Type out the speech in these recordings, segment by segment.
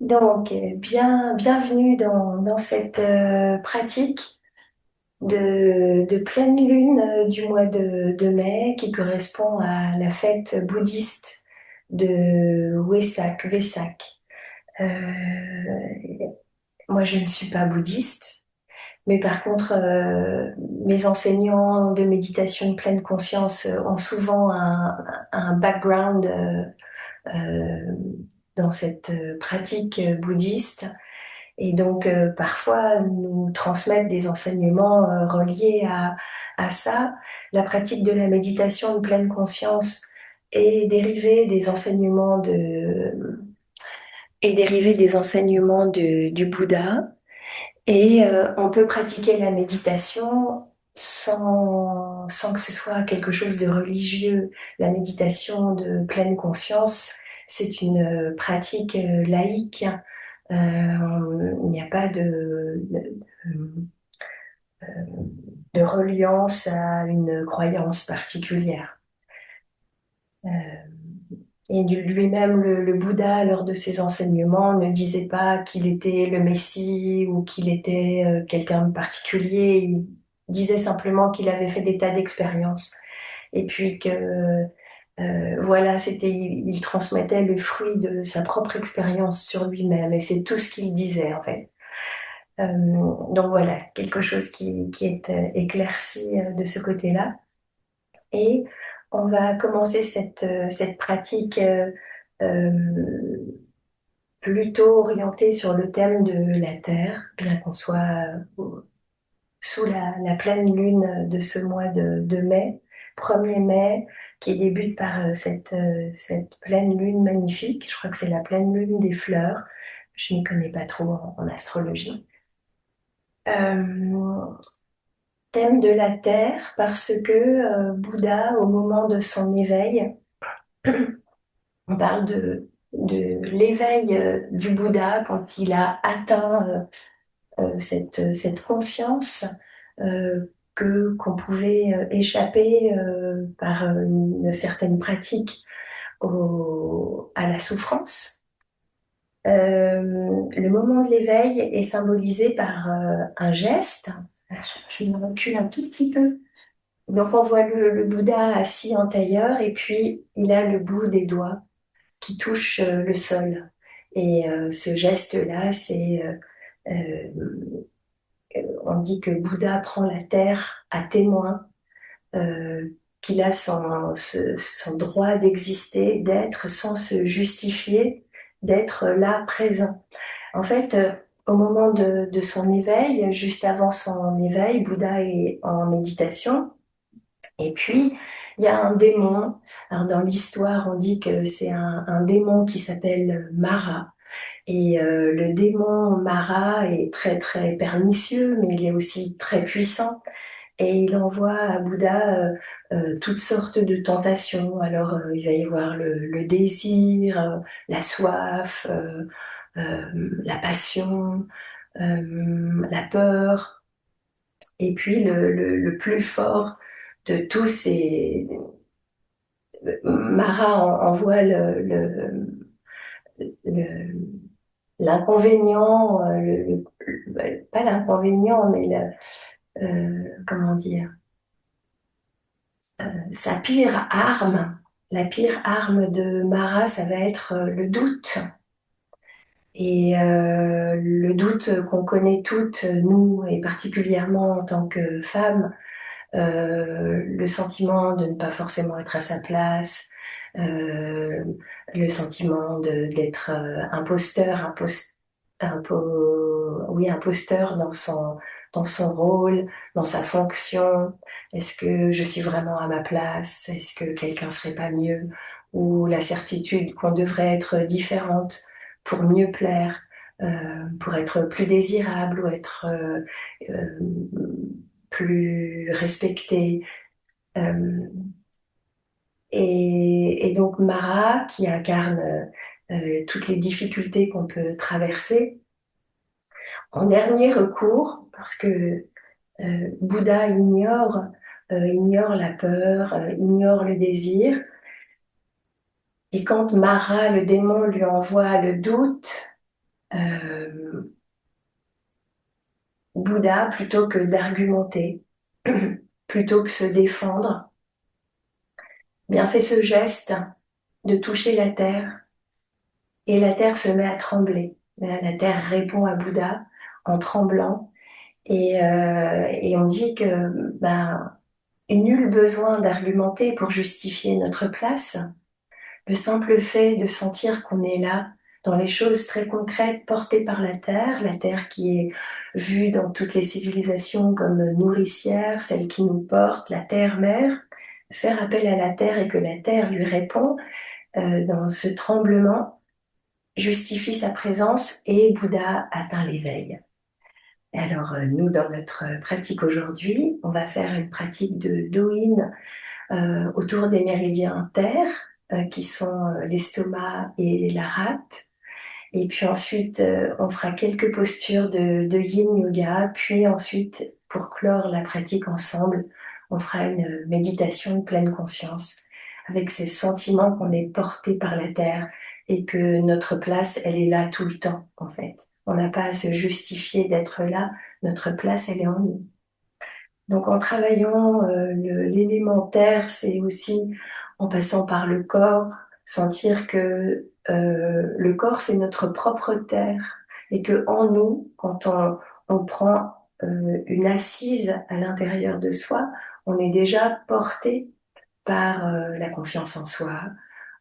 Donc, bienvenue dans cette pratique de pleine lune du mois de mai qui correspond à la fête bouddhiste de Vesak. Euh, Moi, je ne suis pas bouddhiste, mais par contre, mes enseignants de méditation de pleine conscience ont souvent un background euh, dans cette pratique bouddhiste. Et donc, parfois, nous transmettre des enseignements reliés à ça. La pratique de la méditation de pleine conscience est dérivée des enseignements du Bouddha. Et on peut pratiquer la méditation sans que ce soit quelque chose de religieux. La méditation de pleine conscience, c'est une pratique laïque. Il n'y a pas de reliance à une croyance particulière. Euh, et lui-même, le Bouddha, lors de ses enseignements, ne disait pas qu'il était le Messie ou qu'il était quelqu'un de particulier. Il disait simplement qu'il avait fait des tas d'expériences. Et puis que, voilà, il transmettait le fruit de sa propre expérience sur lui-même. Et c'est tout ce qu'il disait, en fait. Donc voilà, quelque chose qui est éclairci de ce côté-là. Et on va commencer cette pratique euh, plutôt orientée sur le thème de la Terre, bien qu'on soit sous la pleine lune de ce mois de mai, 1er mai, qui débute par cette pleine lune magnifique. Je crois que c'est la pleine lune des fleurs. Je n'y connais pas trop en astrologie. Euh, Thème de la Terre parce que Bouddha, au moment de son éveil, on parle de l'éveil du Bouddha quand il a atteint cette conscience qu'on pouvait échapper par une certaine pratique à la souffrance. Le moment de l'éveil est symbolisé par un geste. Je me recule un tout petit peu. Donc on voit le Bouddha assis en tailleur et puis il a le bout des doigts qui touche le sol. Et ce geste-là, on dit que Bouddha prend la terre à témoin, euh, qu'il a son droit d'exister, d'être sans se justifier, d'être là présent. En fait, au moment de son éveil, juste avant son éveil, Bouddha est en méditation. Et puis, il y a un démon. Alors, dans l'histoire, on dit que c'est un démon qui s'appelle Mara. Et le démon Mara est très, très pernicieux, mais il est aussi très puissant. Et il envoie à Bouddha toutes sortes de tentations. Alors, il va y avoir le désir, la soif, la passion, la peur. Et puis, le plus fort de tous ces, Marat envoie le- l'inconvénient, pas l'inconvénient, mais comment dire, sa pire arme. La pire arme de Marat, ça va être le doute. Et le doute qu'on connaît toutes, nous, et particulièrement en tant que femmes, le sentiment de ne pas forcément être à sa place, euh, le sentiment d'être imposteur dans son rôle, dans sa fonction. Est-ce que je suis vraiment à ma place? Est-ce que quelqu'un serait pas mieux? Ou la certitude qu'on devrait être différente pour mieux plaire, pour être plus désirable ou être euh, plus respectée. Euh, et donc Mara, qui incarne toutes les difficultés qu'on peut traverser, en dernier recours, parce que Bouddha ignore la peur, ignore le désir, et quand Mara, le démon, lui envoie le doute, Euh, Bouddha, plutôt que d'argumenter, plutôt que se défendre, bien fait ce geste de toucher la terre et la terre se met à trembler. La terre répond à Bouddha en tremblant et on dit que ben, nul besoin d'argumenter pour justifier notre place. Le simple fait de sentir qu'on est là dans les choses très concrètes portées par la terre qui est vue dans toutes les civilisations comme nourricière, celle qui nous porte, la terre-mère, faire appel à la terre et que la terre lui répond dans ce tremblement justifie sa présence et Bouddha atteint l'éveil. Alors nous, dans notre pratique aujourd'hui, on va faire une pratique de Do-in autour des méridiens terre, qui sont l'estomac et la rate. Et puis ensuite, on fera quelques postures de yin yoga. Puis ensuite, pour clore la pratique ensemble, on fera une méditation de pleine conscience avec ces sentiments qu'on est porté par la terre et que notre place, elle est là tout le temps, en fait. On n'a pas à se justifier d'être là. Notre place, elle est en nous. Donc en travaillant l'élémentaire, c'est aussi en passant par le corps, sentir que le corps, c'est notre propre terre et que en nous, quand on prend une assise à l'intérieur de soi, on est déjà porté par la confiance en soi,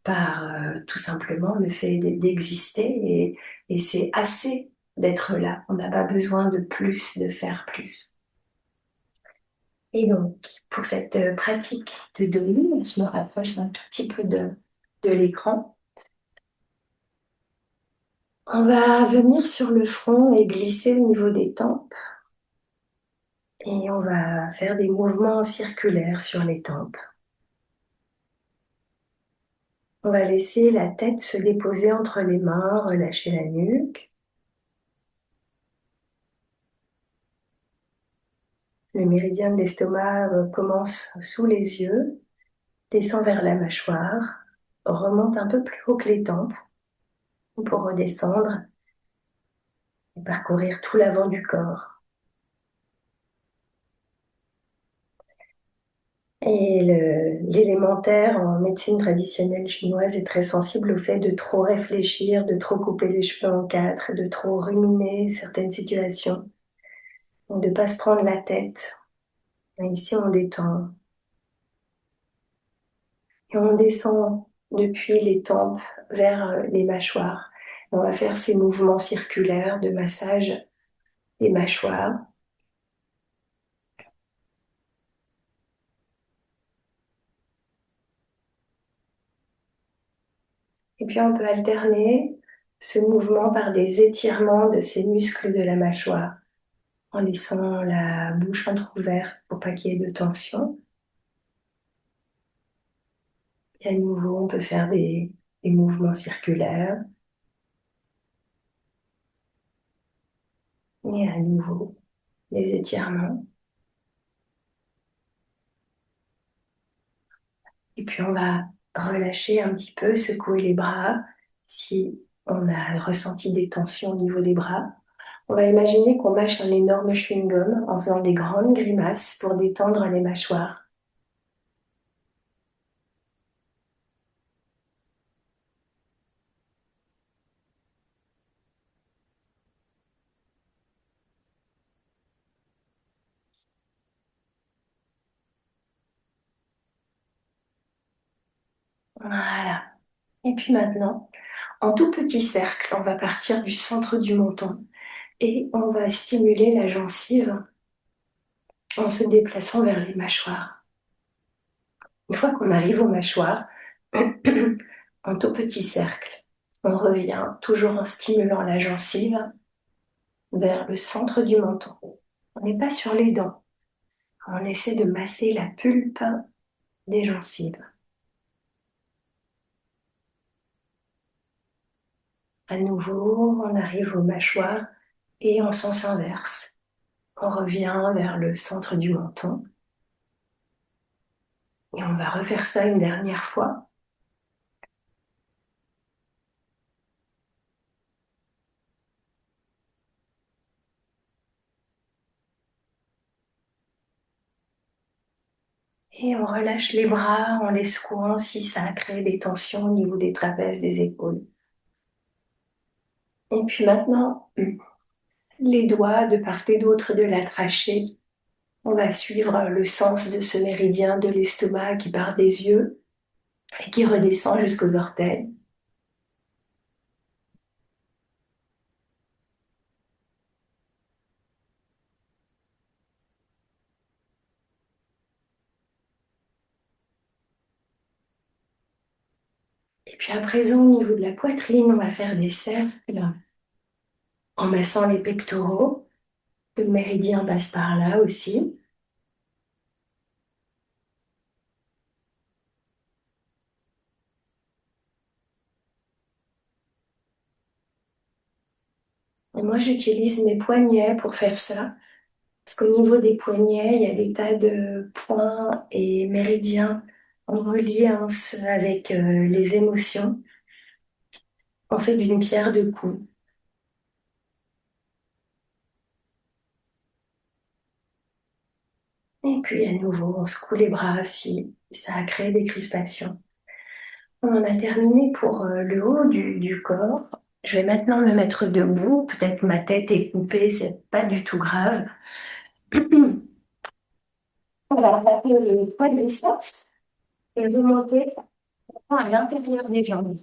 par tout simplement le fait d'exister et c'est assez d'être là. On n'a pas besoin de plus, de faire plus. Et donc, pour cette pratique de Dolly, je me rapproche un tout petit peu de l'écran. On va venir sur le front et glisser au niveau des tempes. Et on va faire des mouvements circulaires sur les tempes. On va laisser la tête se déposer entre les mains, relâcher la nuque. Le méridien de l'estomac commence sous les yeux, descend vers la mâchoire, remonte un peu plus haut que les tempes pour redescendre et parcourir tout l'avant du corps. Et l'élémentaire en médecine traditionnelle chinoise est très sensible au fait de trop réfléchir, de trop couper les cheveux en quatre, de trop ruminer certaines situations, donc de ne pas se prendre la tête. Et ici, on détend. Et on descend depuis les tempes vers les mâchoires. On va faire ces mouvements circulaires de massage des mâchoires. Et puis on peut alterner ce mouvement par des étirements de ces muscles de la mâchoire, en laissant la bouche entrouverte pour pas qu'il y ait de tension. Et à nouveau, on peut faire des mouvements circulaires. Et à nouveau, les étirements. Et puis on va relâcher un petit peu, secouer les bras. Si on a ressenti des tensions au niveau des bras, on va imaginer qu'on mâche un énorme chewing-gum en faisant des grandes grimaces pour détendre les mâchoires. Voilà. Et puis maintenant, en tout petit cercle, on va partir du centre du menton et on va stimuler la gencive en se déplaçant vers les mâchoires. Une fois qu'on arrive aux mâchoires, en tout petit cercle, on revient toujours en stimulant la gencive vers le centre du menton. On n'est pas sur les dents. On essaie de masser la pulpe des gencives. À nouveau, on arrive aux mâchoires et en sens inverse. On revient vers le centre du menton. Et on va refaire ça une dernière fois. Et on relâche les bras en les secouant si ça a créé des tensions au niveau des trapèzes, des épaules. Et puis maintenant, les doigts de part et d'autre de la trachée. On va suivre le sens de ce méridien de l'estomac qui part des yeux et qui redescend jusqu'aux orteils. Et puis à présent, au niveau de la poitrine, on va faire des cercles en massant les pectoraux. Le méridien passe par là aussi. Et moi, j'utilise mes poignets pour faire ça. Parce qu'au niveau des poignets, il y a des tas de points et méridiens en reliance avec les émotions. On fait d'une pierre deux coups. Et puis à nouveau, on secoue les bras si ça a créé des crispations. On en a terminé pour le haut du corps. Je vais maintenant me mettre debout. Peut-être ma tête est coupée, c'est pas du tout grave. On va taper le quadriceps et remonter à l'intérieur des jambes.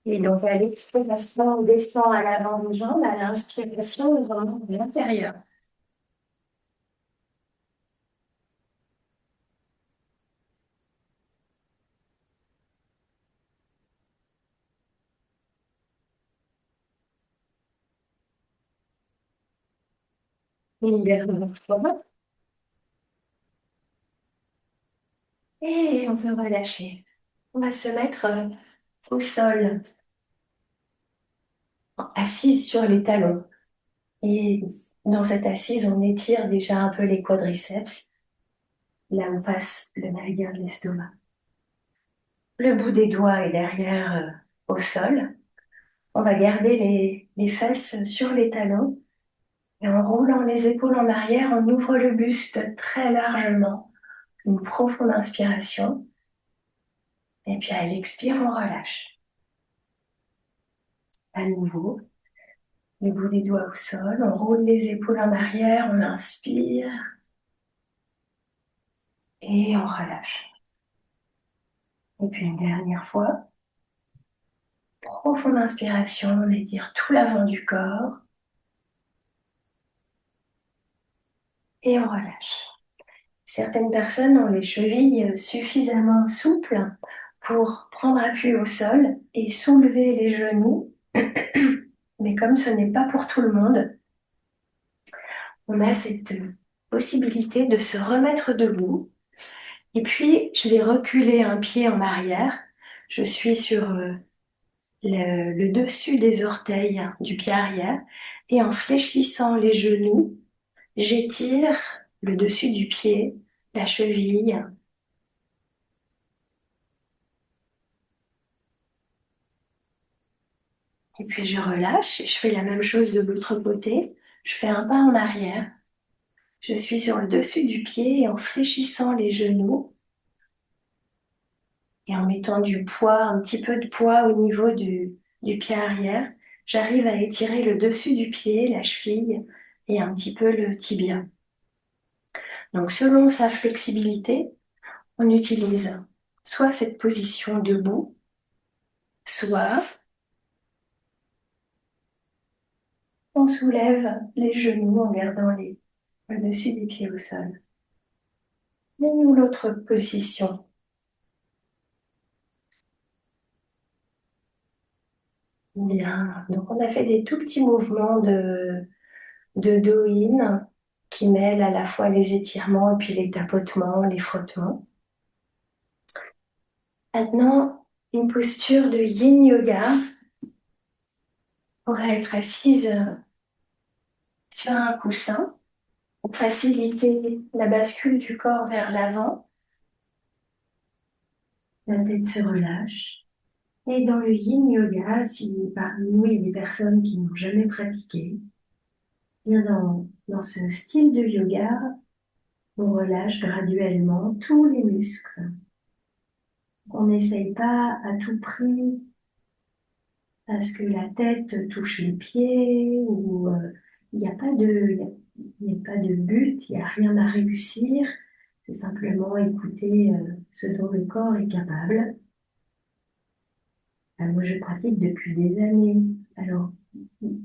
Et donc à l'expiration, on descend à l'avant des jambes. À l'inspiration, on remonte à l'intérieur. On libère le foie. Et on peut relâcher. On va se mettre au sol, assise sur les talons. Et dans cette assise, on étire déjà un peu les quadriceps, là où passe le méridien de l'estomac. Le bout des doigts est derrière au sol. On va garder les fesses sur les talons et en roulant les épaules en arrière, on ouvre le buste très largement. Une profonde inspiration. Et puis à l'expire, on relâche. À nouveau, le bout des doigts au sol, on roule les épaules en arrière, on inspire et on relâche. Et puis une dernière fois, profonde inspiration, on étire tout l'avant du corps et on relâche. Certaines personnes ont les chevilles suffisamment souples pour prendre appui au sol et soulever les genoux. Mais comme ce n'est pas pour tout le monde, on a cette possibilité de se remettre debout. Et puis, je vais reculer un pied en arrière. Je suis sur le dessus des orteils du pied arrière. Et en fléchissant les genoux, j'étire le dessus du pied, la cheville. Et puis, je relâche. Je fais la même chose de l'autre côté. Je fais un pas en arrière. Je suis sur le dessus du pied et en fléchissant les genoux et en mettant du poids, un petit peu de poids au niveau du pied arrière, j'arrive à étirer le dessus du pied, la cheville et un petit peu le tibia. Donc selon sa flexibilité, on utilise soit cette position debout, soit on soulève les genoux en gardant le dessus des pieds au sol. Et nous l'autre position. Bien, donc on a fait des tout petits mouvements de do-in qui mêlent à la fois les étirements et puis les tapotements, les frottements. Maintenant, une posture de yin yoga pourrait être assise sur un coussin pour faciliter la bascule du corps vers l'avant. La tête se relâche. Et dans le yin yoga, si parmi nous il y a des personnes qui n'ont jamais pratiqué, bien dans ce style de yoga, On relâche graduellement tous les muscles. On n'essaye pas à tout prix à ce que la tête touche les pieds ou il n'y a pas il n'y a pas de but, il n'y a rien à réussir. C'est simplement écouter ce dont le corps est capable. Moi, je pratique depuis des années. Alors,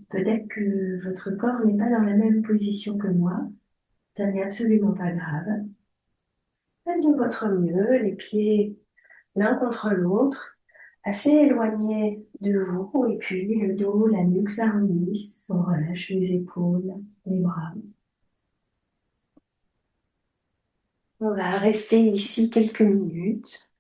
peut-être que votre corps n'est pas dans la même position que moi. Ça n'est absolument pas grave. Faites de votre mieux, les pieds l'un contre l'autre, assez éloignés de vous, et puis le dos, la nuque s'arrondisse, on relâche les épaules, les bras. On va rester ici quelques minutes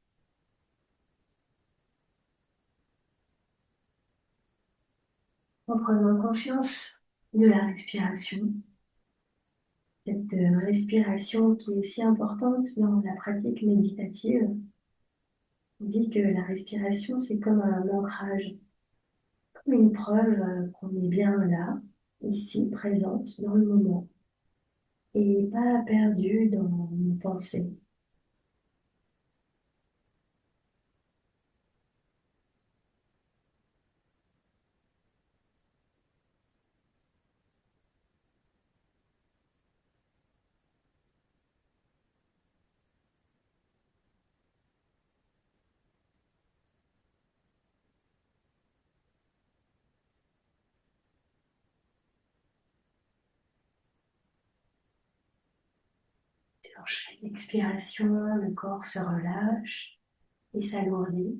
en prenant conscience de la respiration, cette respiration qui est si importante dans la pratique méditative. On dit que la respiration, c'est comme un ancrage, comme une preuve qu'on est bien là, ici, présente, dans le moment, et pas perdu dans nos pensées. Sur chaque expiration, le corps se relâche et s'alourdit.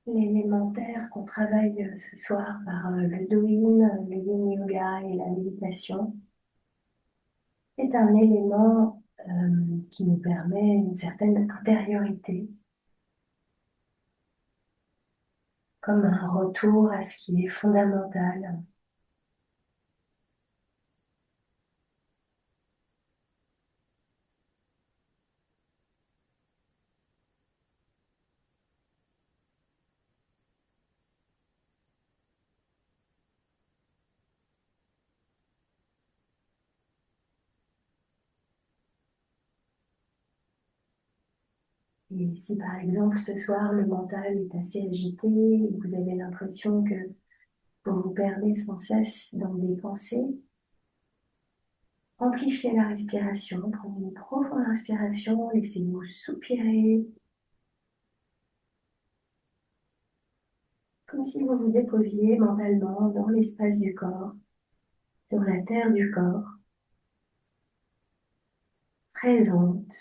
L'élémentaire qu'on travaille ce soir par le Douyin, le Yin Yoga et la méditation est un élément qui nous permet une certaine intériorité, comme un retour à ce qui est fondamental. Et si par exemple ce soir le mental est assez agité et que vous avez l'impression que vous vous perdez sans cesse dans des pensées, amplifiez la respiration, prenez une profonde inspiration, laissez-vous soupirer, comme si vous vous déposiez mentalement dans l'espace du corps, sur la terre du corps, présente,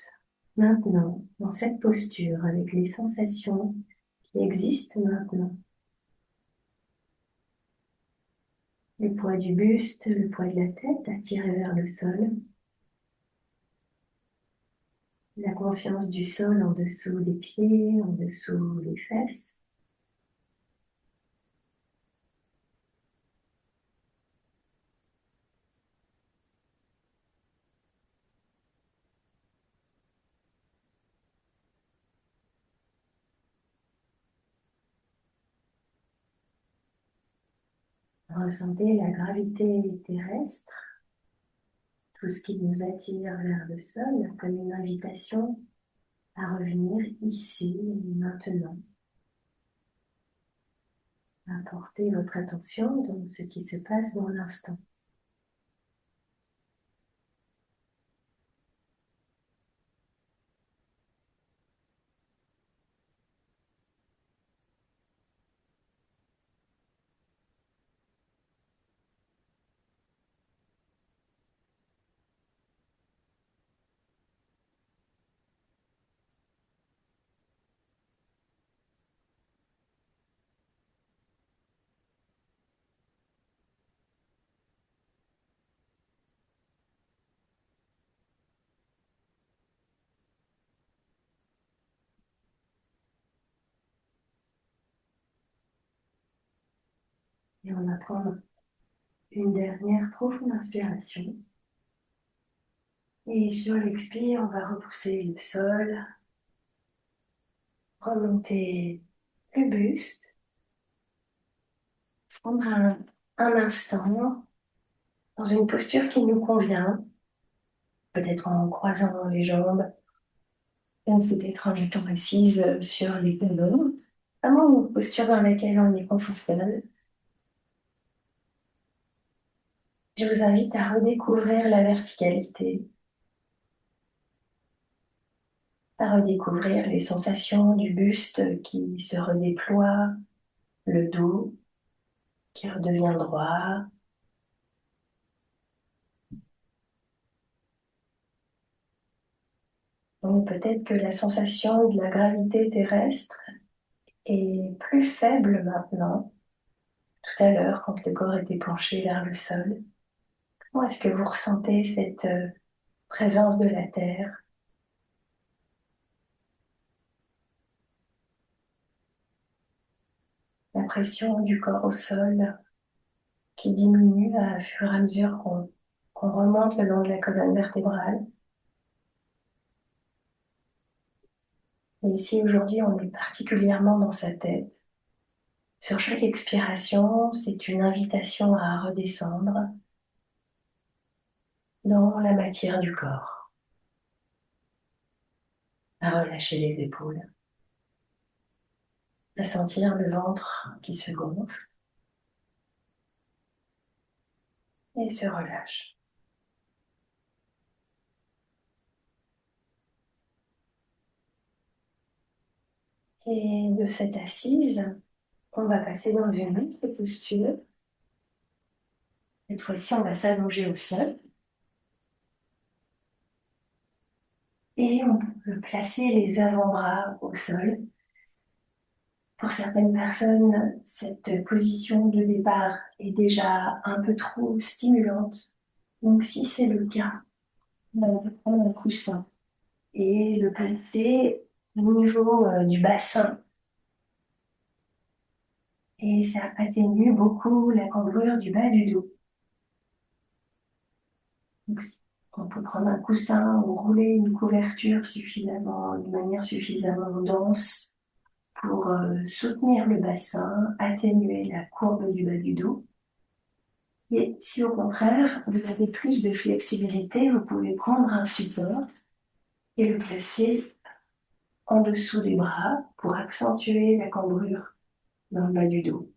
maintenant, dans cette posture, avec les sensations qui existent maintenant. Le poids du buste, le poids de la tête attiré vers le sol, la conscience du sol en dessous des pieds, en dessous des fesses. Ressentez la gravité terrestre, tout ce qui nous attire vers le sol, comme une invitation à revenir ici et maintenant, à porter votre attention dans ce qui se passe dans l'instant. Et on va prendre une dernière profonde inspiration. Et sur l'expire, on va repousser le sol, remonter le buste, prendre un instant dans une posture qui nous convient, peut-être en croisant les jambes, ou peut-être en étant assise sur les pédales. Vraiment une posture dans laquelle on est confortable. Je vous invite à redécouvrir la verticalité, à redécouvrir les sensations du buste qui se redéploie, le dos qui redevient droit. Donc peut-être que la sensation de la gravité terrestre est plus faible maintenant. Tout à l'heure, quand le corps était penché vers le sol, comment est-ce que vous ressentez cette présence de la Terre? La pression du corps au sol qui diminue à fur et à mesure qu'on remonte le long de la colonne vertébrale. Et ici, aujourd'hui, on est particulièrement dans sa tête. Sur chaque expiration, c'est une invitation à redescendre dans la matière du corps, à relâcher les épaules, à sentir le ventre qui se gonfle et se relâche. Et de cette assise, on va passer dans une autre posture. Cette fois-ci, on va s'allonger au sol et on peut placer les avant-bras au sol. Pour certaines personnes, cette position de départ est déjà un peu trop stimulante. Donc, si c'est le cas, on va prendre un coussin et le placer au niveau du bassin. Et ça atténue beaucoup la cambrure du bas du dos. Donc, on peut prendre un coussin ou rouler une couverture de manière suffisamment dense pour soutenir le bassin, atténuer la courbe du bas du dos. Et si au contraire, vous avez plus de flexibilité, vous pouvez prendre un support et le placer en dessous des bras pour accentuer la cambrure dans le bas du dos.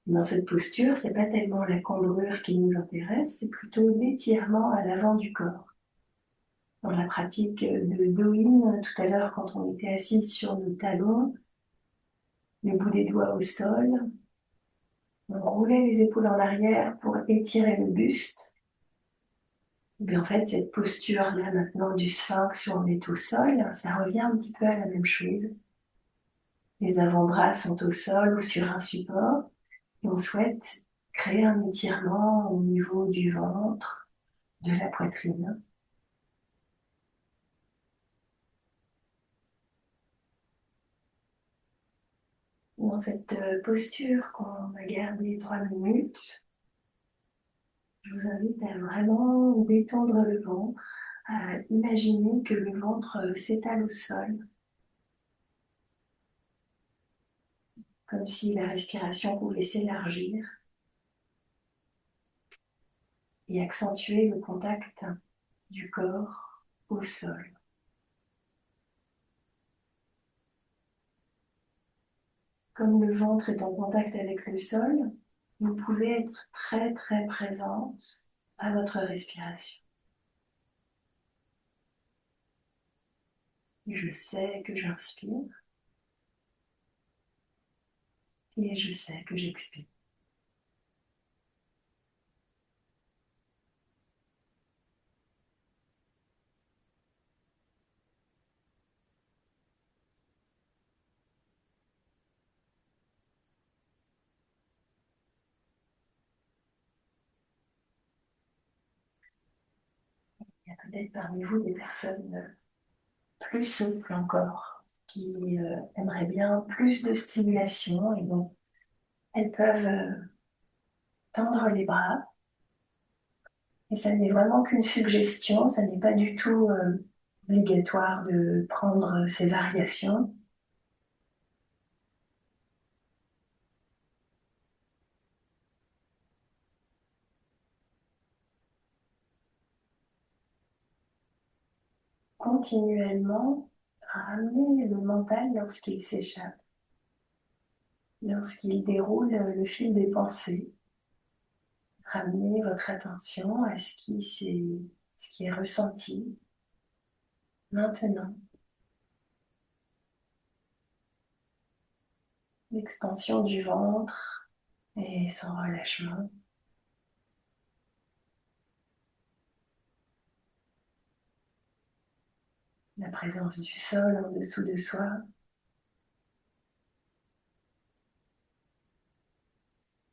Dans cette posture, c'est pas tellement la cambrure qui nous intéresse, c'est plutôt l'étirement à l'avant du corps. Dans la pratique de Do-in, tout à l'heure, quand on était assis sur nos talons, le bout des doigts au sol, on roulait les épaules en arrière pour étirer le buste. Et bien en fait, cette posture-là maintenant du sphinx où on est au sol, ça revient un petit peu à la même chose. Les avant-bras sont au sol ou sur un support et on souhaite créer un étirement au niveau du ventre, de la poitrine. Dans cette posture qu'on a gardée 3 minutes, je vous invite à vraiment détendre le ventre, à imaginer que le ventre s'étale au sol, comme si la respiration pouvait s'élargir et accentuer le contact du corps au sol. Comme le ventre est en contact avec le sol, vous pouvez être très très présente à votre respiration. Je sais que j'inspire et je sais que j'expire. Il y a peut-être parmi vous des personnes plus souples encore, qui aimeraient bien plus de stimulation et donc elles peuvent tendre les bras. Et ça n'est vraiment qu'une suggestion, ça n'est pas du tout obligatoire de prendre ces variations. Continuellement, ramener le mental lorsqu'il s'échappe, lorsqu'il déroule le fil des pensées. Ramenez votre attention à ce qui est ressenti maintenant. L'expansion du ventre et son relâchement. La présence du sol en dessous de soi.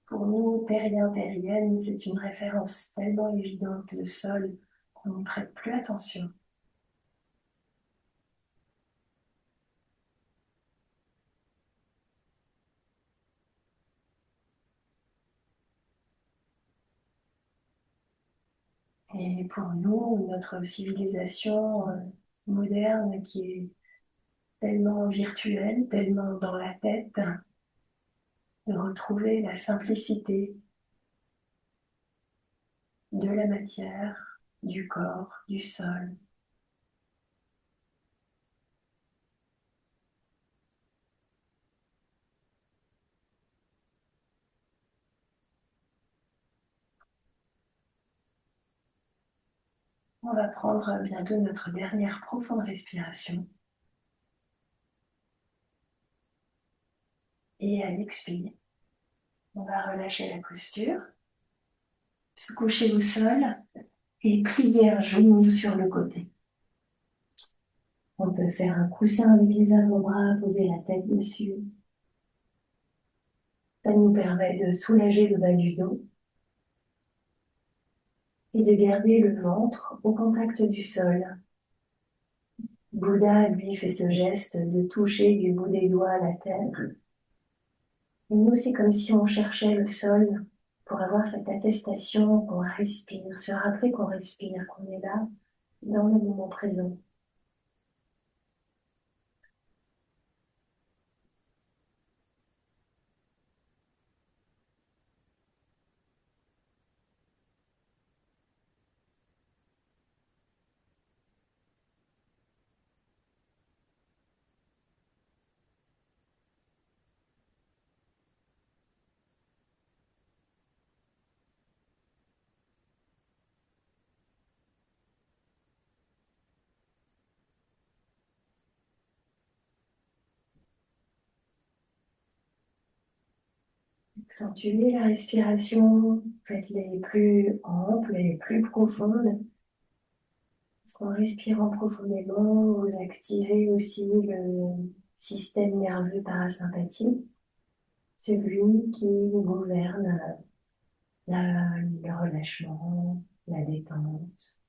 Pour nous, terriens, terriennes, c'est une référence tellement évidente, le sol, qu'on n'y prête plus attention. Et pour nous, notre civilisation moderne qui est tellement virtuelle, tellement dans la tête, de retrouver la simplicité de la matière, du corps, du sol. On va prendre bientôt notre dernière profonde respiration. Et à l'expire, on va relâcher la posture, se coucher au sol et plier un genou sur le côté. On peut faire un coussin avec les avant-bras, poser la tête dessus. Ça nous permet de soulager le bas du dos et de garder le ventre au contact du sol. Bouddha, lui, fait ce geste de toucher du bout des doigts la terre. Et nous, c'est comme si on cherchait le sol pour avoir cette attestation qu'on respire, se rappeler qu'on respire, qu'on est là, dans le moment présent. Accentuez la respiration, faites-les plus amples et plus profondes. En respirant profondément, vous activez aussi le système nerveux parasympathique, celui qui gouverne le relâchement, la détente.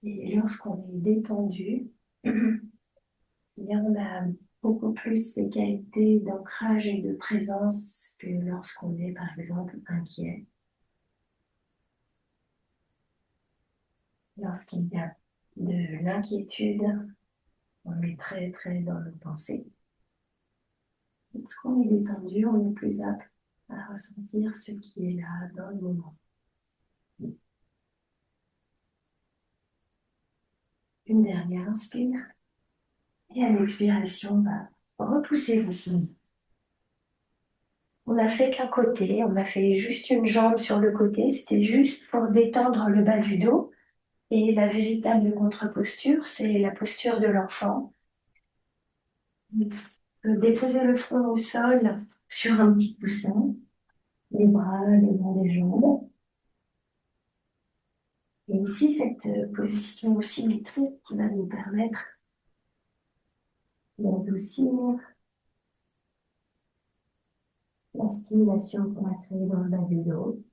Et lorsqu'on est détendu, il y en a beaucoup plus de qualités d'ancrage et de présence que lorsqu'on est, par exemple, inquiet. Lorsqu'il y a de l'inquiétude, on est très, très dans nos pensées. Lorsqu'on est détendu, on est plus apte à ressentir ce qui est là dans le moment. Une dernière inspire. Et à l'expiration, on va repousser vos seins. On n'a fait qu'un côté, on a fait juste une jambe sur le côté, c'était juste pour détendre le bas du dos. Et la véritable contre-posture, c'est la posture de l'enfant. Déposer le front au sol sur un petit coussin, les bras le long des jambes. Et ici, cette position symétrique qui va nous permettre d'adoucir la stimulation qu'on a créée dans le bas du dos.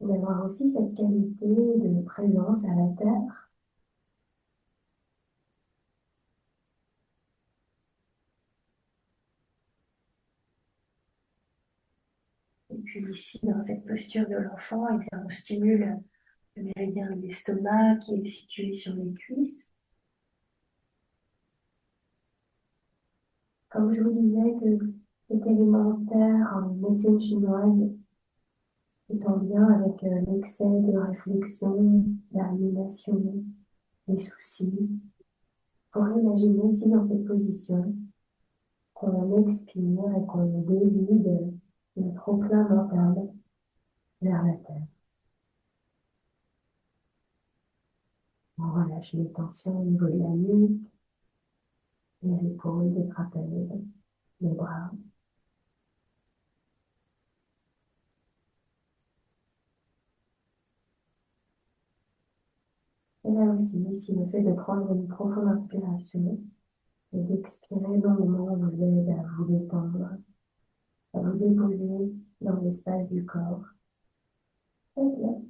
d'avoir aussi cette qualité de présence à la terre. Et puis ici, dans cette posture de l'enfant, eh bien, on stimule le méridien de l'estomac qui est situé sur les cuisses. Comme je vous disais que cet élémentaire en médecine chinoise est en lien avec l'excès de réflexion, la rumination, les soucis. Pour imaginer ici dans cette position qu'on expire et qu'on dévide le trop-plein mental vers la terre. On relâche les tensions au niveau de la nuque, les épaules, les trapèzes, les bras. Et là aussi, ici, le fait de prendre une profonde inspiration et d'expirer longuement vous aide à vous détendre, à vous déposer dans l'espace du corps. Très bien.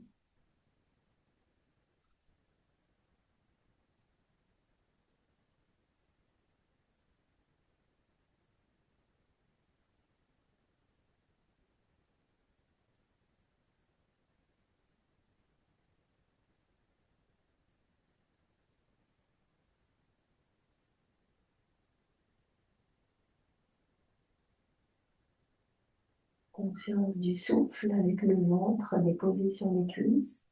Conscience du souffle avec le ventre déposé sur les cuisses.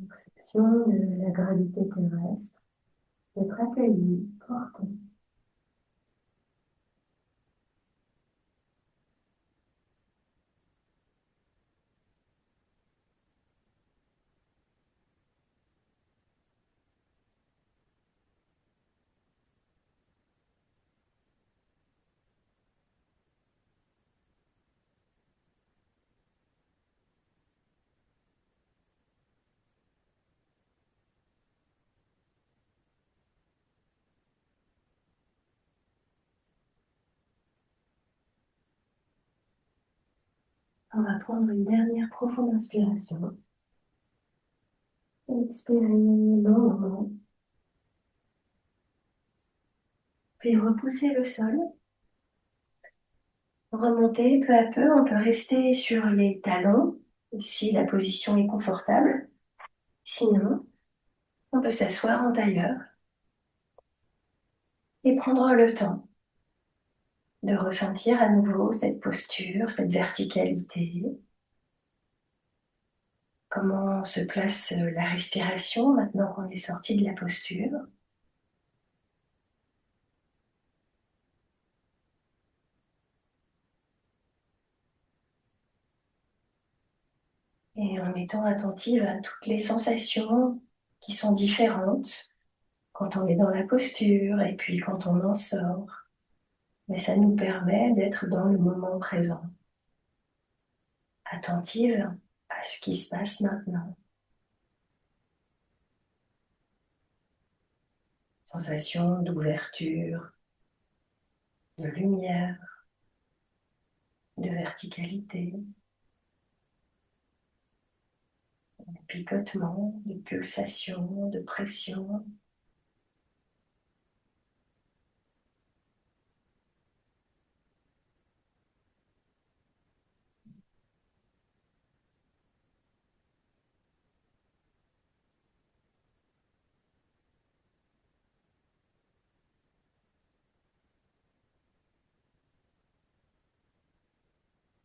Perception de la gravité terrestre, d'être accueilli, porté. On va prendre une dernière profonde inspiration. Expirez longuement. Puis repousser le sol. Remonter peu à peu. On peut rester sur les talons si la position est confortable. Sinon, on peut s'asseoir en tailleur et prendre le temps de ressentir à nouveau cette posture, cette verticalité. Comment se place la respiration maintenant qu'on est sorti de la posture. Et en étant attentive à toutes les sensations qui sont différentes quand on est dans la posture et puis quand on en sort. Mais ça nous permet d'être dans le moment présent, attentive à ce qui se passe maintenant. Sensation d'ouverture, de lumière, de verticalité, de picotement, de pulsation, de pression.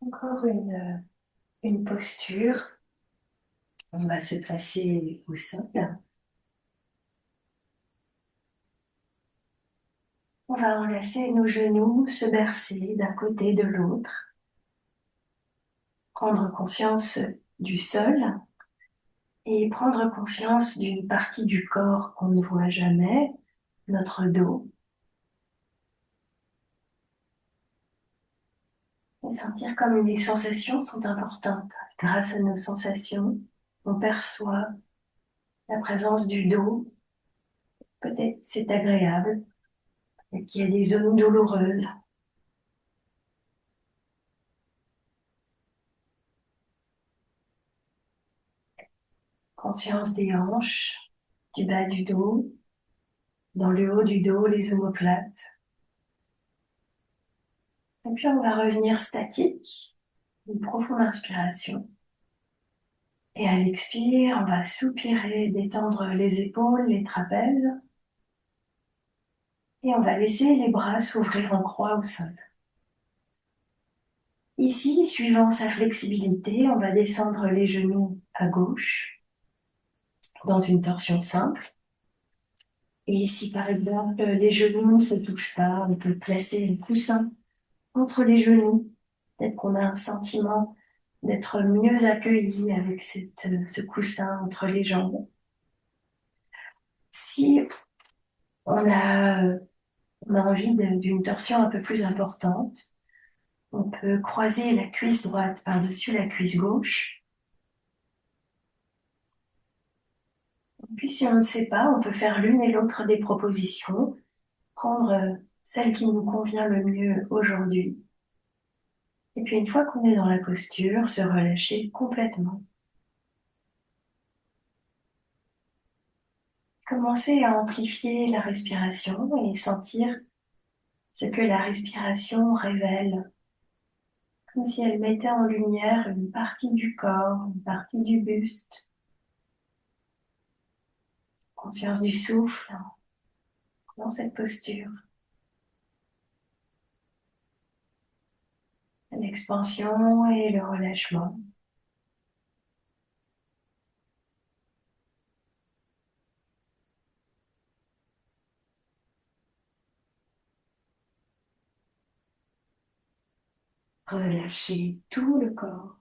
Encore une posture. On va se placer au sol. On va enlacer nos genoux, se bercer d'un côté de l'autre. Prendre conscience du sol et prendre conscience d'une partie du corps qu'on ne voit jamais, notre dos. Et sentir comme les sensations sont importantes. Grâce à nos sensations, on perçoit la présence du dos Peut-être c'est agréable et qu'il y a des zones douloureuses. Conscience des hanches, du bas du dos, dans le haut du dos, les omoplates. Et puis on va revenir statique, une profonde inspiration. Et à l'expire, on va soupirer, détendre les épaules, les trapèzes. Et on va laisser les bras s'ouvrir en croix au sol. Ici, suivant sa flexibilité, on va descendre les genoux à gauche, dans une torsion simple. Et si par exemple les genoux ne se touchent pas, on peut placer le coussin entre les genoux. Peut-être qu'on a un sentiment d'être mieux accueilli avec ce coussin entre les jambes. Si on a envie d'une torsion un peu plus importante, on peut croiser la cuisse droite par-dessus la cuisse gauche. Puis si on ne sait pas, on peut faire l'une et l'autre des propositions, prendre celle qui nous convient le mieux aujourd'hui. Et puis une fois qu'on est dans la posture, se relâcher complètement. Commencer à amplifier la respiration et sentir ce que la respiration révèle, comme si elle mettait en lumière une partie du corps, une partie du buste. Conscience du souffle dans cette posture. L'expansion et le relâchement. Relâcher tout le corps.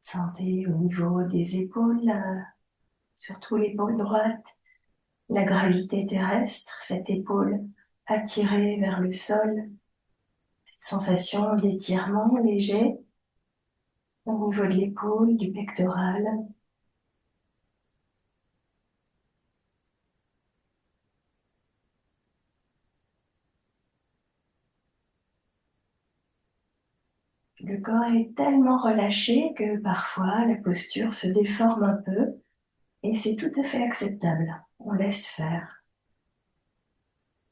Sentez au niveau des épaules, surtout l'épaule droite, la gravité terrestre, cette épaule attirée vers le sol, cette sensation d'étirement léger au niveau de l'épaule, du pectoral. Le corps est tellement relâché que parfois la posture se déforme un peu et c'est tout à fait acceptable. On laisse faire.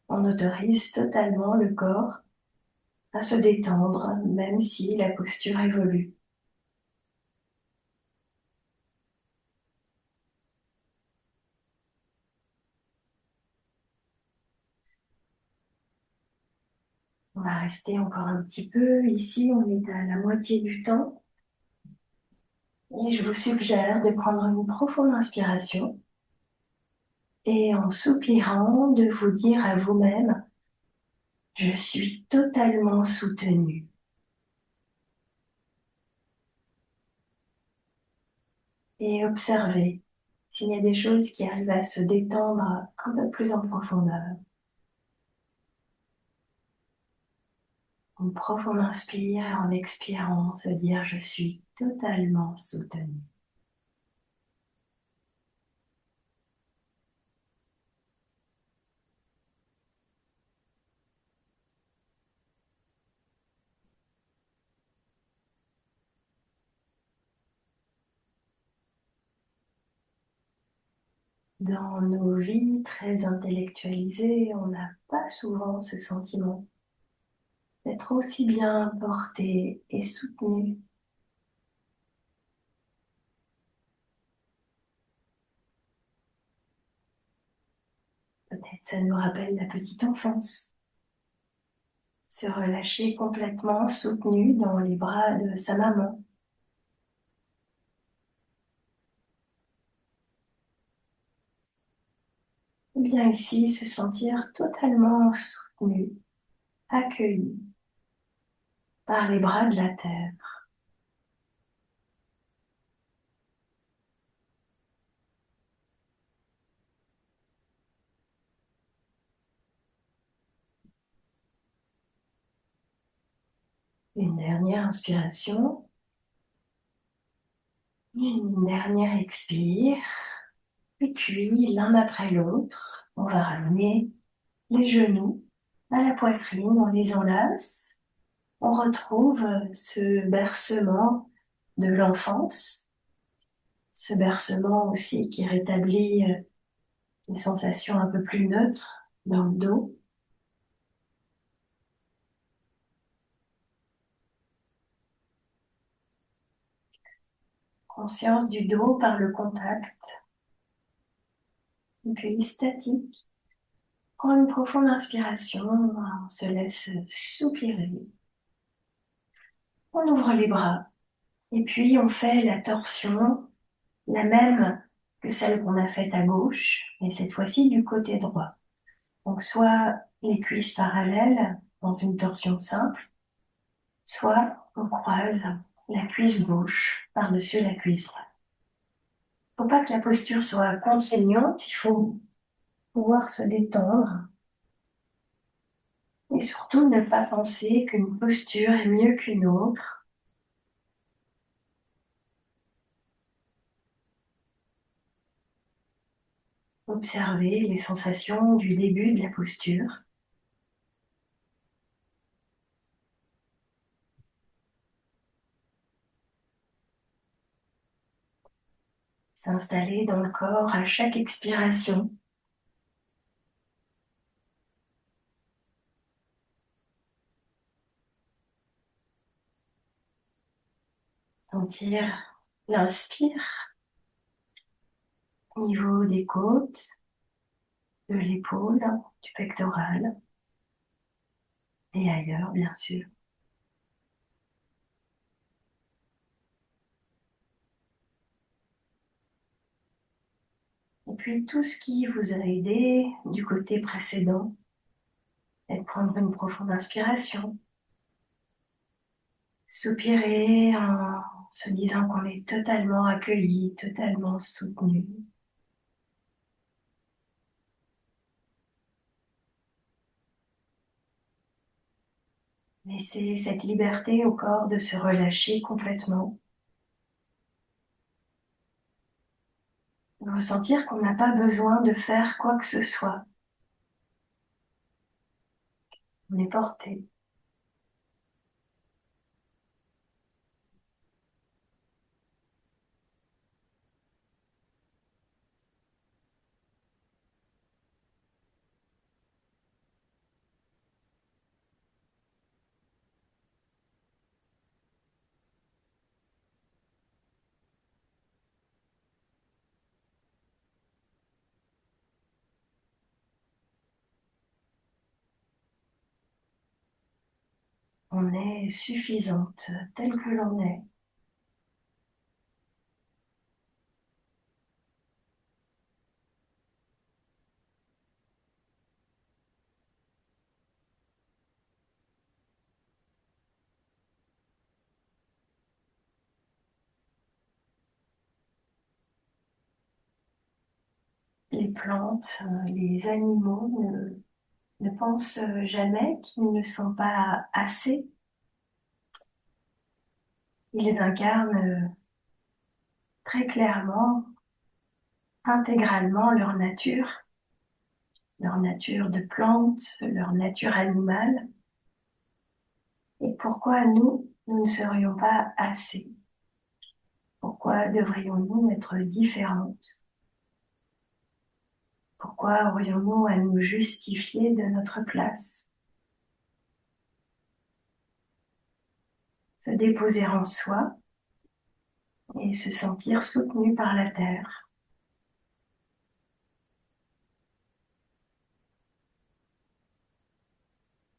On autorise totalement le corps à se détendre, même si la posture évolue. On va rester encore un petit peu. Ici, on est à la moitié du temps. Et je vous suggère de prendre une profonde inspiration et en soupirant, de vous dire à vous-même, je suis totalement soutenu. Et observez s'il y a des choses qui arrivent à se détendre un peu plus en profondeur. Une profonde inspire, en expirant, se dire je suis totalement soutenu. Dans nos vies très intellectualisées, on n'a pas souvent ce sentiment d'être aussi bien porté et soutenu. Peut-être ça nous rappelle la petite enfance. Se relâcher complètement soutenu dans les bras de sa maman. Et bien ici, se sentir totalement soutenu, accueilli par les bras de la terre. Une dernière inspiration, une dernière expire, et puis l'un après l'autre, on va ramener les genoux à la poitrine, on les enlace, on retrouve ce bercement de l'enfance, ce bercement aussi qui rétablit une sensation un peu plus neutre dans le dos. Conscience du dos par le contact, et puis statique. Prends une profonde inspiration, on se laisse soupirer. On ouvre les bras, et puis on fait la torsion, la même que celle qu'on a faite à gauche, mais cette fois-ci du côté droit. Donc soit les cuisses parallèles dans une torsion simple, soit on croise la cuisse gauche par-dessus la cuisse droite. Il ne faut pas que la posture soit contraignante, il faut pouvoir se détendre et surtout ne pas penser qu'une posture est mieux qu'une autre. Observer les sensations du début de la posture. S'installer dans le corps à chaque expiration. Sentir l'inspire au niveau des côtes, de l'épaule, du pectoral et ailleurs bien sûr. Et puis tout ce qui vous a aidé du côté précédent est de prendre une profonde inspiration, soupirer en se disant qu'on est totalement accueilli, totalement soutenu. Laissez cette liberté au corps de se relâcher complètement. Ressentir qu'on n'a pas besoin de faire quoi que ce soit. On est porté. On est suffisante telle que l'on est. Les plantes, les animaux ne pensent jamais qu'ils ne sont pas assez. Ils incarnent très clairement, intégralement leur nature de plante, leur nature animale. Et pourquoi nous ne serions pas assez? Pourquoi devrions-nous être différentes? Pourquoi aurions-nous à nous justifier de notre place? Se déposer en soi et se sentir soutenu par la terre.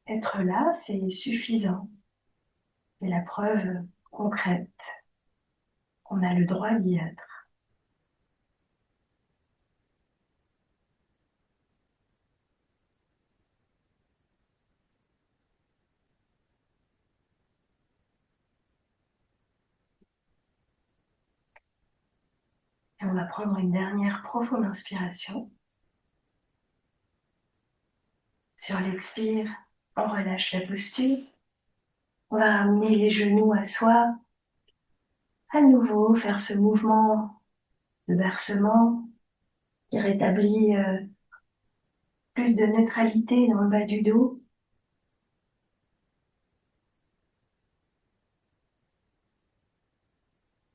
Être là, c'est suffisant. C'est la preuve concrète qu'on a le droit d'y être. Et on va prendre une dernière profonde inspiration. Sur l'expire, on relâche la posture. On va ramener les genoux à soi. À nouveau, faire ce mouvement de bercement qui rétablit plus de neutralité dans le bas du dos.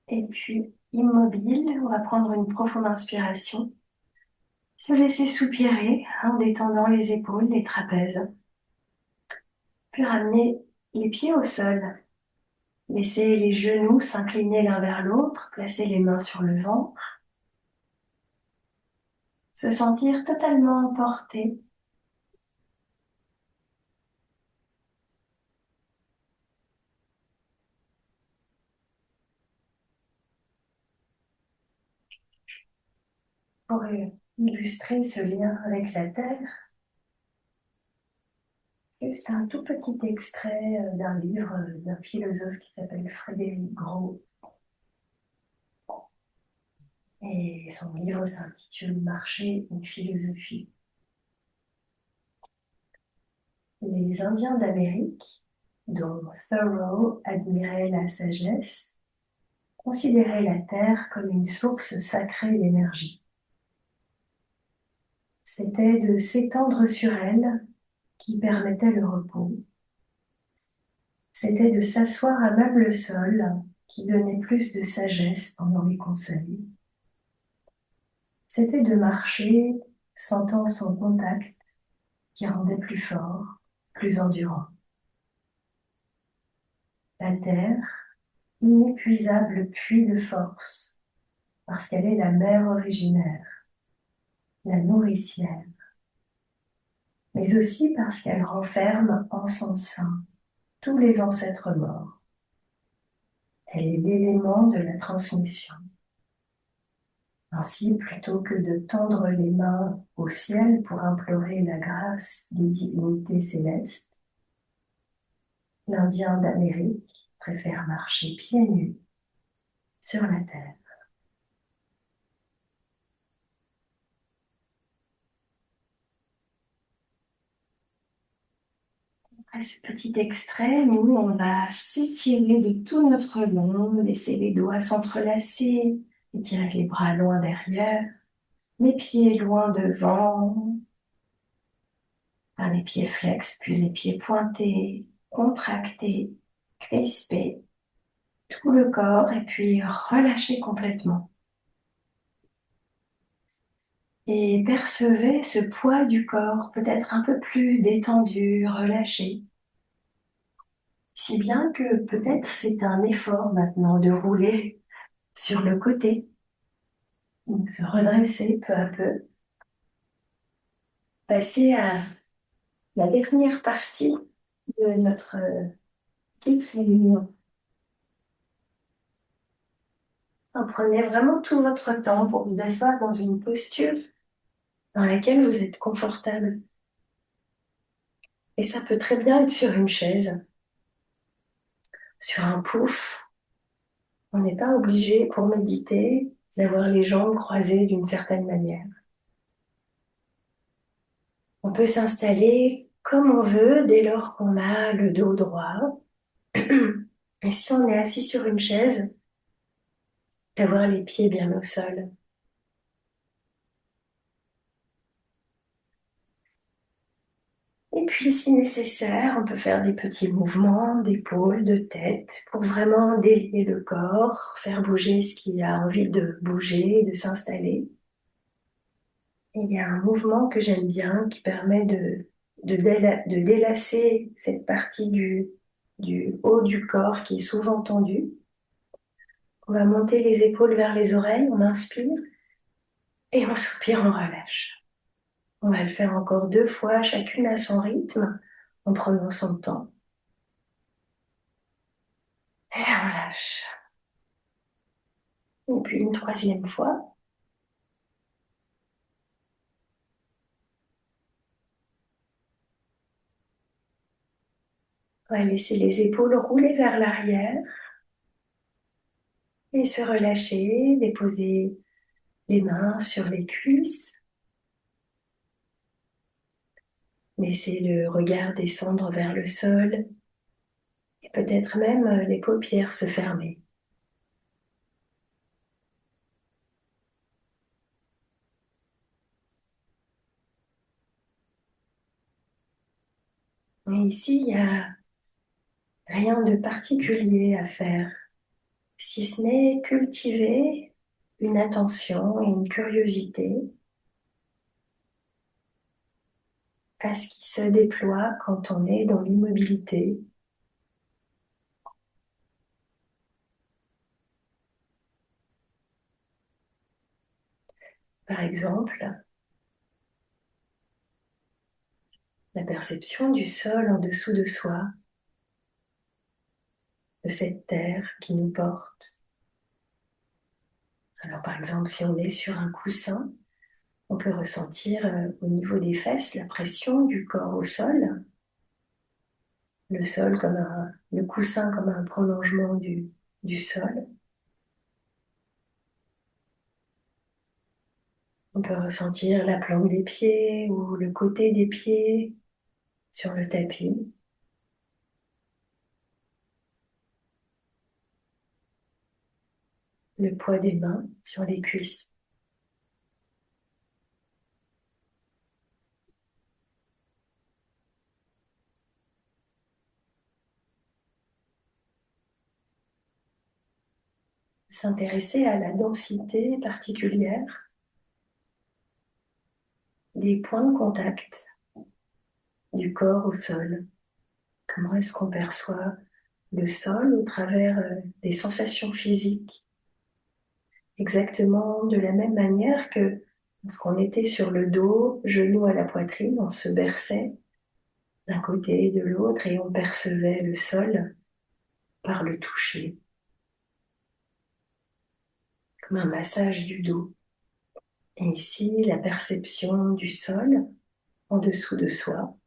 Et puis, immobile, on va prendre une profonde inspiration. Se laisser soupirer en détendant les épaules, les trapèzes. Puis ramener les pieds au sol. Laisser les genoux s'incliner l'un vers l'autre, placer les mains sur le ventre. Se sentir totalement emporté. Pour illustrer ce lien avec la terre, juste un tout petit extrait d'un livre d'un philosophe qui s'appelle Frédéric Gros. Et son livre s'intitule Marcher, une philosophie. Les Indiens d'Amérique, dont Thoreau admirait la sagesse, considéraient la terre comme une source sacrée d'énergie. C'était de s'étendre sur elle qui permettait le repos. C'était de s'asseoir à même le sol qui donnait plus de sagesse pendant les conseils. C'était de marcher, sentant son contact qui rendait plus fort, plus endurant. La terre, inépuisable puits de force, parce qu'elle est la mère originaire, la nourricière, mais aussi parce qu'elle renferme en son sein tous les ancêtres morts. Elle est l'élément de la transmission. Ainsi, plutôt que de tendre les mains au ciel pour implorer la grâce des divinités célestes, l'Indien d'Amérique préfère marcher pieds nus sur la terre. Après ce petit extrait, nous, on va s'étirer de tout notre long, laisser les doigts s'entrelacer, étirer les bras loin derrière, les pieds loin devant, faire les pieds flex, puis les pieds pointés, contractés, crispés, tout le corps, et puis relâcher complètement. Et percevez ce poids du corps peut-être un peu plus détendu, relâché. Si bien que peut-être c'est un effort maintenant de rouler sur le côté, donc se redresser peu à peu, passer à la dernière partie de notre petite réunion. Prenez vraiment tout votre temps pour vous asseoir dans une posture dans laquelle vous êtes confortable. Et ça peut très bien être sur une chaise, sur un pouf. On n'est pas obligé pour méditer d'avoir les jambes croisées d'une certaine manière. On peut s'installer comme on veut dès lors qu'on a le dos droit. Et si on est assis sur une chaise, d'avoir les pieds bien au sol. Et puis, si nécessaire, on peut faire des petits mouvements d'épaules, de tête, pour vraiment délier le corps, faire bouger ce qui a envie de bouger, de s'installer. Et il y a un mouvement que j'aime bien qui permet de délasser cette partie du haut du corps qui est souvent tendue. On va monter les épaules vers les oreilles, on inspire, et on soupire, on relâche. On va le faire encore 2 fois, chacune à son rythme, en prenant son temps. Et on lâche. Et puis une 3e fois. On va laisser les épaules rouler vers l'arrière et se relâcher, déposer les mains sur les cuisses. Laissez le regard descendre vers le sol et peut-être même les paupières se fermer. Et ici, il n'y a rien de particulier à faire, si ce n'est cultiver une attention et une curiosité à ce qui se déploie quand on est dans l'immobilité. Par exemple, la perception du sol en dessous de soi, de cette terre qui nous porte. Alors par exemple, si on est sur un coussin, on peut ressentir au niveau des fesses la pression du corps au sol, le sol comme le coussin comme un prolongement du sol. On peut ressentir la plante des pieds ou le côté des pieds sur le tapis. Le poids des mains sur les cuisses. S'intéresser à la densité particulière des points de contact du corps au sol. Comment est-ce qu'on perçoit le sol au travers des sensations physiques? Exactement de la même manière que lorsqu'on était sur le dos, genoux à la poitrine, on se berçait d'un côté et de l'autre et on percevait le sol par le toucher, comme un massage du dos. Et ici, la perception du sol en dessous de soi,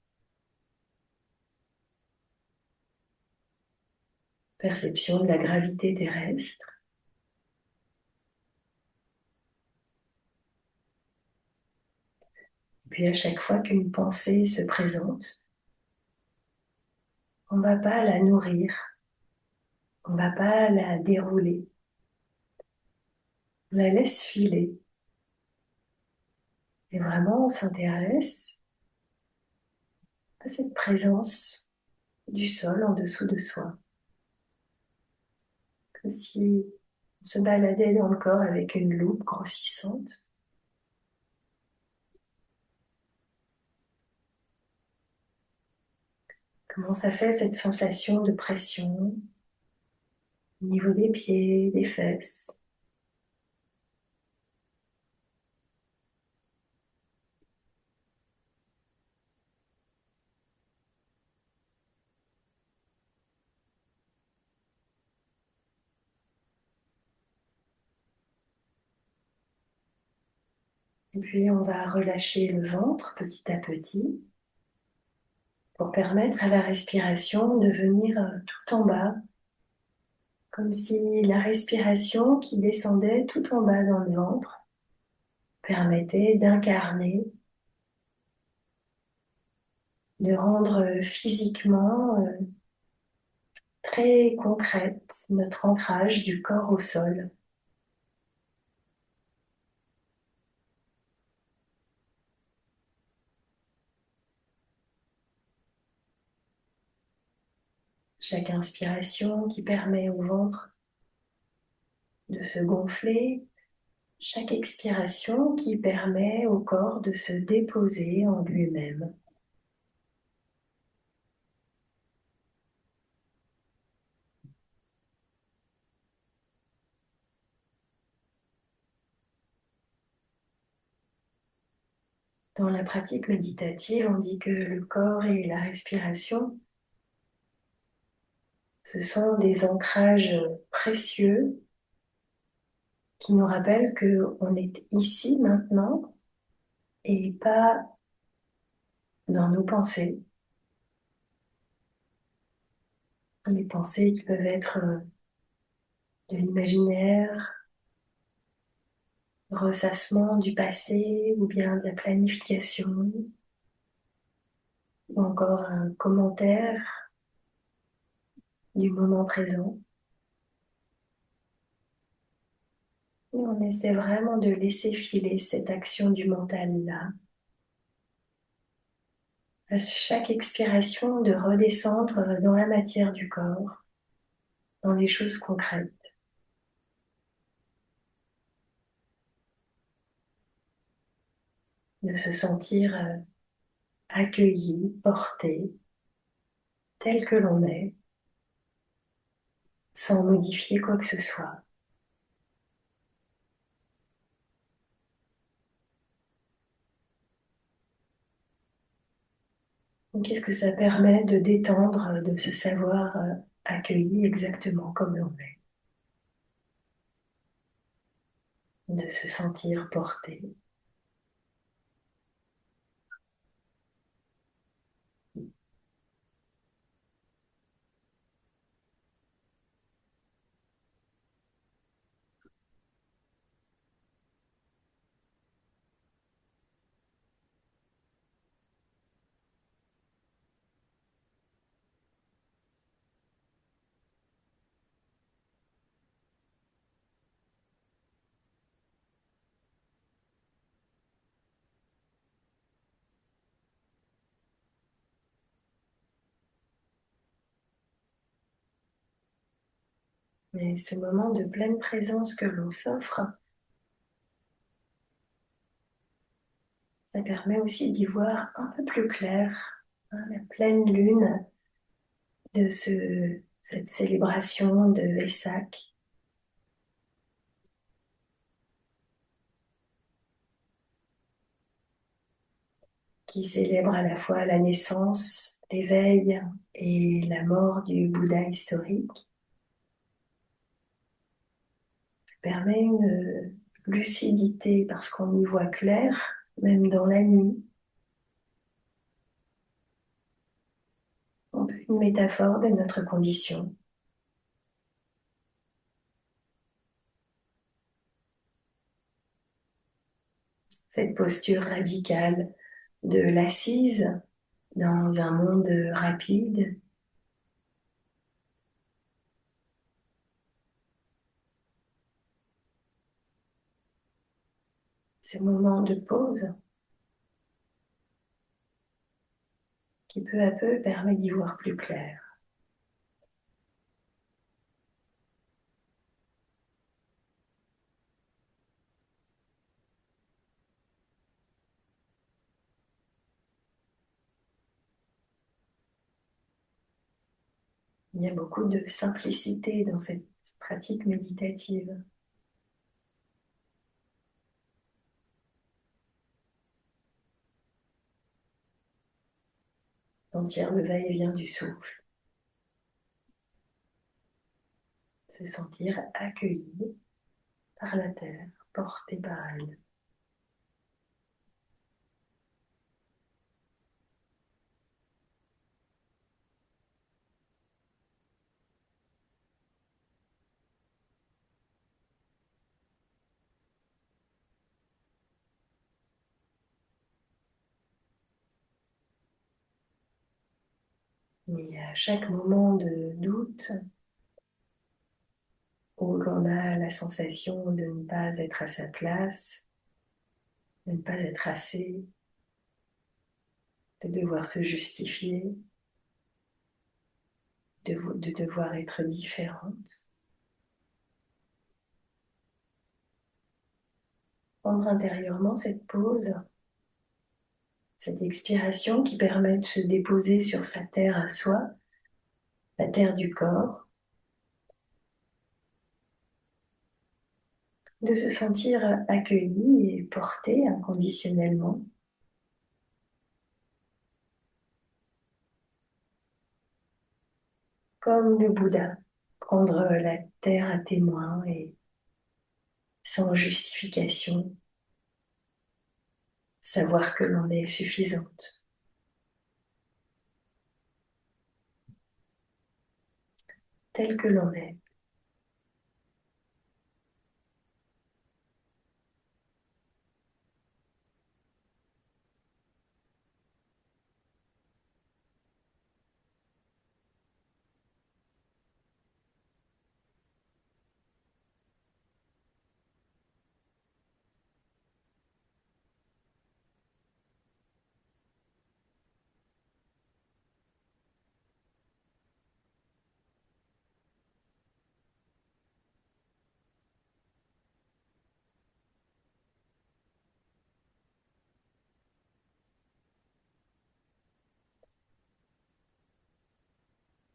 perception de la gravité terrestre. Puis à chaque fois qu'une pensée se présente, on ne va pas la nourrir, on ne va pas la dérouler, on la laisse filer. Et vraiment, on s'intéresse à cette présence du sol en dessous de soi, comme si on se baladait dans le corps avec une loupe grossissante. Comment ça fait cette sensation de pression au niveau des pieds, des fesses. Et puis on va relâcher le ventre petit à petit pour permettre à la respiration de venir tout en bas, comme si la respiration qui descendait tout en bas dans le ventre permettait d'incarner, de rendre physiquement très concrète notre ancrage du corps au sol. Chaque inspiration qui permet au ventre de se gonfler, chaque expiration qui permet au corps de se déposer en lui-même. Dans la pratique méditative, on dit que le corps et la respiration, ce sont des ancrages précieux qui nous rappellent qu'on est ici maintenant et pas dans nos pensées. Les pensées qui peuvent être de l'imaginaire, ressassement du passé ou bien de la planification, ou encore un commentaire du moment présent. Et on essaie vraiment de laisser filer cette action du mental-là. À chaque expiration, de redescendre dans la matière du corps, dans les choses concrètes. De se sentir accueilli, porté, tel que l'on est, sans modifier quoi que ce soit. Qu'est-ce que ça permet de détendre, de se savoir accueilli exactement comme l'on est, de se sentir porté. Mais ce moment de pleine présence que l'on s'offre, ça permet aussi d'y voir un peu plus clair, hein, la pleine lune de cette célébration de Vesak, qui célèbre à la fois la naissance, l'éveil et la mort du Bouddha historique, permet une lucidité parce qu'on y voit clair, même dans la nuit. Un peu une métaphore de notre condition. Cette posture radicale de l'assise dans un monde rapide, ce moment de pause qui peu à peu permet d'y voir plus clair. Il y a beaucoup de simplicité dans cette pratique méditative. Sentir le va-et-vient du souffle, se sentir accueilli par la terre, porté par elle. Mais à chaque moment de doute, où l'on a la sensation de ne pas être à sa place, de ne pas être assez, de devoir se justifier, de devoir être différente. Prendre intérieurement cette pause, cette expiration qui permet de se déposer sur sa terre à soi, la terre du corps, de se sentir accueilli et porté inconditionnellement, comme le Bouddha, prendre la terre à témoin et sans justification, savoir que l'on est suffisante, telle que l'on est.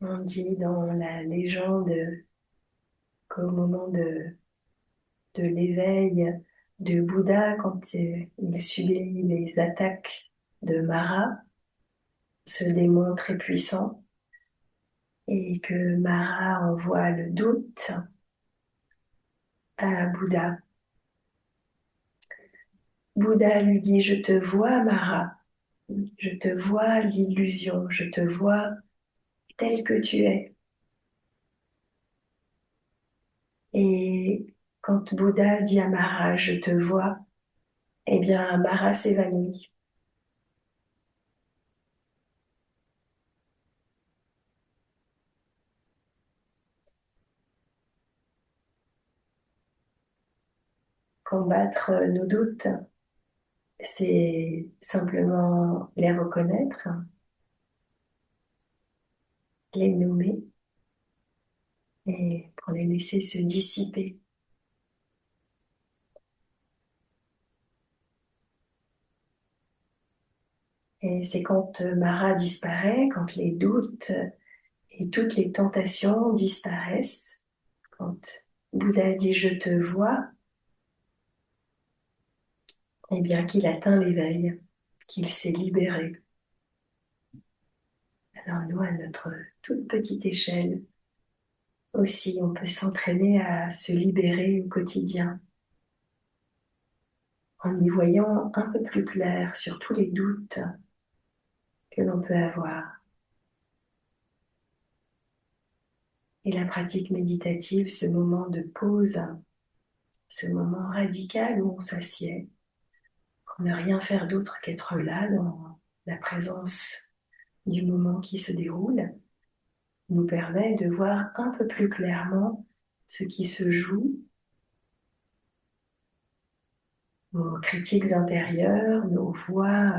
On dit dans la légende qu'au moment de l'éveil de Bouddha, quand il subit les attaques de Mara, ce démon très puissant, et que Mara envoie le doute à Bouddha. Bouddha lui dit, je te vois, Mara, je te vois l'illusion, je te vois tel que tu es. Et quand Bouddha dit à Mara, je te vois, eh bien, Mara s'évanouit. Combattre nos doutes, c'est simplement les reconnaître, les nommer et pour les laisser se dissiper. Et c'est quand Mara disparaît, quand les doutes et toutes les tentations disparaissent, quand Bouddha dit je te vois, eh bien qu'il atteint l'éveil, qu'il s'est libéré. Alors nous, à notre toute petite échelle, aussi, on peut s'entraîner à se libérer au quotidien en y voyant un peu plus clair sur tous les doutes que l'on peut avoir. Et la pratique méditative, ce moment de pause, ce moment radical où on s'assied, pour ne rien faire d'autre qu'être là dans la présence du moment qui se déroule, nous permet de voir un peu plus clairement ce qui se joue, nos critiques intérieures, nos voix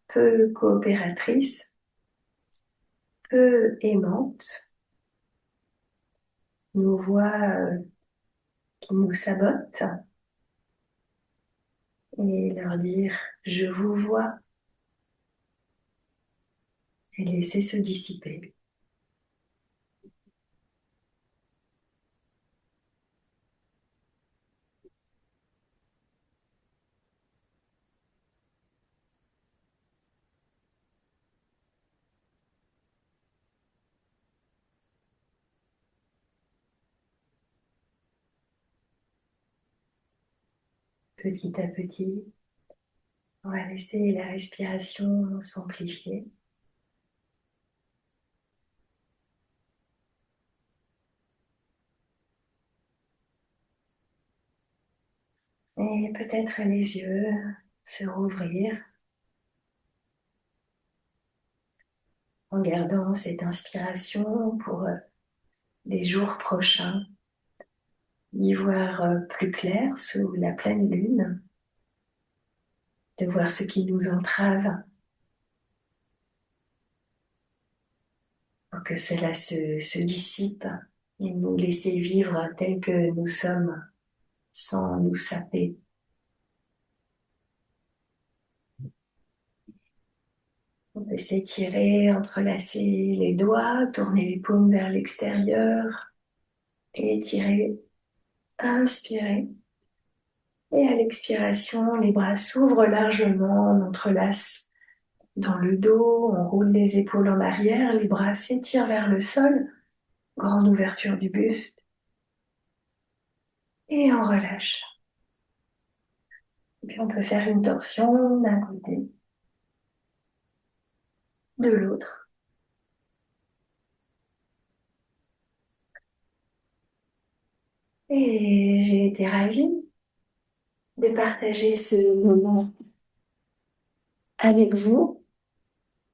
peu coopératrices, peu aimantes, nos voix qui nous sabotent, et leur dire je vous vois et laisser se dissiper. Petit à petit, on va laisser la respiration s'amplifier. Et peut-être les yeux se rouvrir en gardant cette inspiration pour les jours prochains, d'y voir plus clair sous la pleine lune, de voir ce qui nous entrave pour que cela se dissipe et nous laisser vivre tel que nous sommes sans nous saper. On peut s'étirer, entrelacer les doigts, tourner les paumes vers l'extérieur et étirer, inspirer. Et à l'expiration, les bras s'ouvrent largement, on entrelace dans le dos, on roule les épaules en arrière, les bras s'étirent vers le sol, grande ouverture du buste, et on relâche. Et puis on peut faire une torsion d'un côté, de l'autre. Et j'ai été ravie de partager ce moment avec vous.